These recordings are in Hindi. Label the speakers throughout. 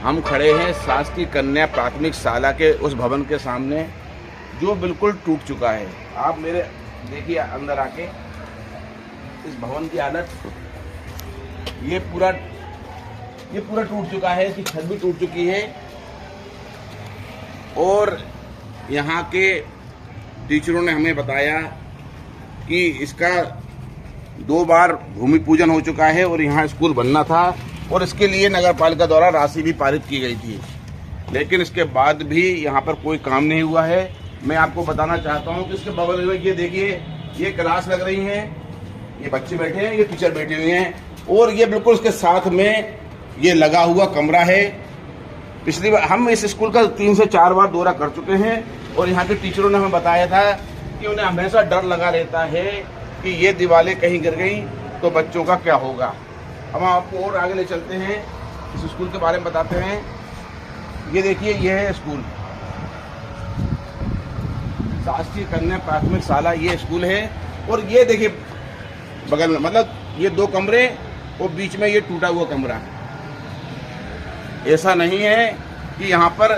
Speaker 1: हम खड़े हैं शासकीय कन्या प्राथमिक शाला के उस भवन के सामने जो बिल्कुल टूट चुका है। आप मेरे देखिए अंदर आके इस भवन की हालत, ये पूरा टूट चुका है, इसकी छत भी टूट चुकी है और यहाँ के टीचरों ने हमें बताया कि इसका 2 बार भूमि पूजन हो चुका है और यहाँ स्कूल बनना था और इसके लिए नगर पालिका द्वारा राशि भी पारित की गई थी, लेकिन इसके बाद भी यहाँ पर कोई काम नहीं हुआ है। मैं आपको बताना चाहता हूँ कि इसके बगल में ये देखिए, ये क्लास लग रही है, ये बच्चे बैठे हैं, ये टीचर बैठे हुए हैं और ये बिल्कुल उसके साथ में ये लगा हुआ कमरा है। पिछली बार हम इस स्कूल का 3 से 4 बार दौरा कर चुके हैं और यहाँ के टीचरों ने हमें बताया था कि उन्हें हमेशा डर लगा रहता है कि ये दीवारें कहीं गिर गई तो बच्चों का क्या होगा। हम आपको और आगे ले चलते हैं, इस स्कूल के बारे में बताते हैं। ये देखिए, ये है स्कूल, शासकीय कन्या प्राथमिक शाला ये स्कूल है और ये देखिए बगल में, मतलब ये 2 कमरे और बीच में ये टूटा हुआ कमरा। ऐसा नहीं है कि यहाँ पर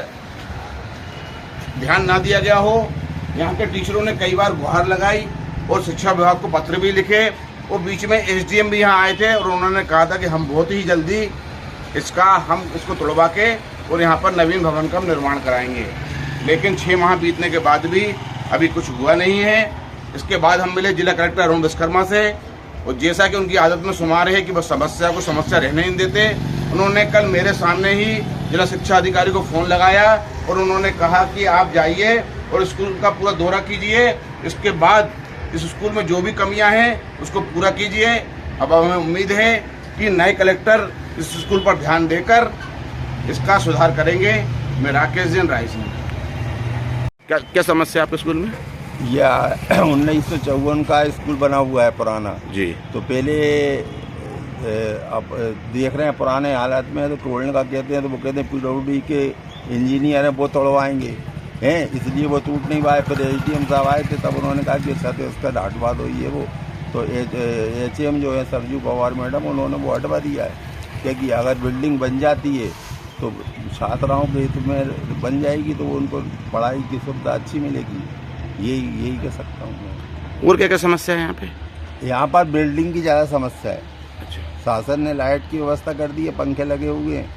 Speaker 1: ध्यान ना दिया गया हो। यहाँ के टीचरों ने कई बार गुहार लगाई और शिक्षा विभाग को पत्र भी लिखे और बीच में एसडीएम भी यहाँ आए थे और उन्होंने कहा था कि हम बहुत ही जल्दी इसको तोड़वा के और यहाँ पर नवीन भवन का निर्माण कराएंगे, लेकिन 6 माह बीतने के बाद भी अभी कुछ हुआ नहीं है। इसके बाद हम मिले जिला कलेक्टर अरुण विश्वकर्मा से और जैसा कि उनकी आदत में शुमार है कि वो समस्या को समस्या रहने नहीं देते, उन्होंने कल मेरे सामने ही जिला शिक्षा अधिकारी को फ़ोन लगाया और उन्होंने कहा कि आप जाइए और स्कूल का पूरा दौरा कीजिए, इसके बाद इस स्कूल में जो भी कमियां हैं उसको पूरा कीजिए। अब हमें उम्मीद है कि नए कलेक्टर इस स्कूल पर ध्यान देकर इसका सुधार करेंगे। मैं राकेश जैन रायसेन। क्या समस्या है आपके स्कूल में?
Speaker 2: यह 1954 का स्कूल बना हुआ है पुराना
Speaker 1: जी।
Speaker 2: तो पहले आप देख रहे हैं पुराने हालात में है, तो तोड़ने का कहते हैं तो वो कहते हैं PWD के इंजीनियर हैं वो तोड़वाएंगे हैं, इसलिए वो टूट नहीं पाए। फिर एसडीएम साहब आए थे तब उन्होंने कहा कि सर उसका हटवा दो ये वो, तो HM जो है सरजू पवार मैडम, उन्होंने वो हटवा दिया है क्योंकि अगर बिल्डिंग बन जाती है तो छात्राओं के हित में बन जाएगी तो उनको पढ़ाई की सुविधा अच्छी मिलेगी। यही कह सकता हूँ मैं।
Speaker 1: और क्या क्या समस्या है यहाँ पे?
Speaker 2: यहाँ पर बिल्डिंग की ज़्यादा समस्या है।
Speaker 1: अच्छा।
Speaker 2: शासन ने लाइट की व्यवस्था कर दी है, पंखे लगे हुए हैं,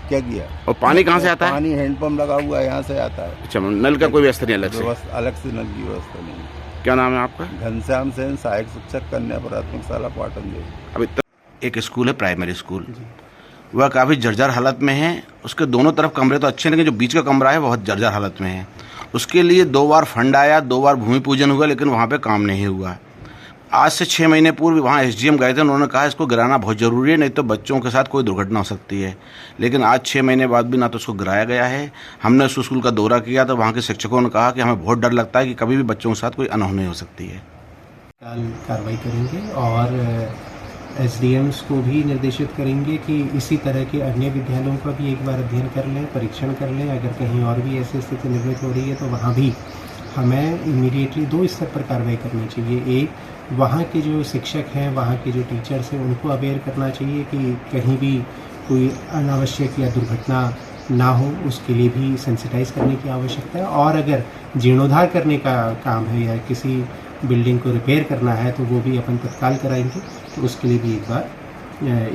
Speaker 2: क्या किया?
Speaker 1: और पानी कहाँ से आता है?
Speaker 2: पानी हैंडपम्प लगा हुआ है, यहाँ से आता है।
Speaker 1: अच्छा, नल का कोई व्यवस्था नहीं अलग से?
Speaker 2: अलग से नल की व्यवस्था नहीं।
Speaker 1: क्या नाम है आपका?
Speaker 2: घनश्याम सेन, सहायक शिक्षक, कन्या प्राथमिक शाला पाटन देव।
Speaker 1: अभी तक एक स्कूल है प्राइमरी स्कूल, वह काफ़ी जर्जर हालत में है। उसके दोनों तरफ कमरे तो अच्छे हैं लेकिन जो बीच का कमरा है बहुत जर्जर हालत में है। उसके लिए 2 बार फंड आया, 2 बार भूमि पूजन हुआ, लेकिन वहाँ पे काम नहीं हुआ। आज से 6 महीने पूर्व वहाँ एसडीएम गए थे, उन्होंने कहा इसको गिराना बहुत ज़रूरी है, नहीं तो बच्चों के साथ कोई दुर्घटना हो सकती है। लेकिन आज 6 महीने बाद भी ना तो उसको गिराया गया है। हमने उस स्कूल का दौरा किया तो वहाँ के शिक्षकों ने कहा कि हमें बहुत डर लगता है कि कभी भी बच्चों के साथ कोई अनहोनी हो सकती है।
Speaker 3: कार्रवाई करेंगे और एसडीएम्स को भी निर्देशित करेंगे कि इसी तरह के अन्य विद्यालयों का भी एक बार अध्ययन कर लें, परीक्षण कर लें। अगर कहीं और भी ऐसी स्थिति निर्मित हो रही है तो वहाँ भी हमें इमीडिएटली 2 स्तर पर कार्रवाई करनी चाहिए। एक, वहाँ के जो शिक्षक हैं, वहाँ के जो टीचर्स हैं, उनको अवेयर करना चाहिए कि कहीं भी कोई अनावश्यक या दुर्घटना ना हो, उसके लिए भी सेंसिटाइज करने की आवश्यकता है। और अगर जीर्णोद्धार करने का काम है या किसी बिल्डिंग को रिपेयर करना है तो वो भी अपन तत्काल कराएंगे, तो उसके लिए भी एक बार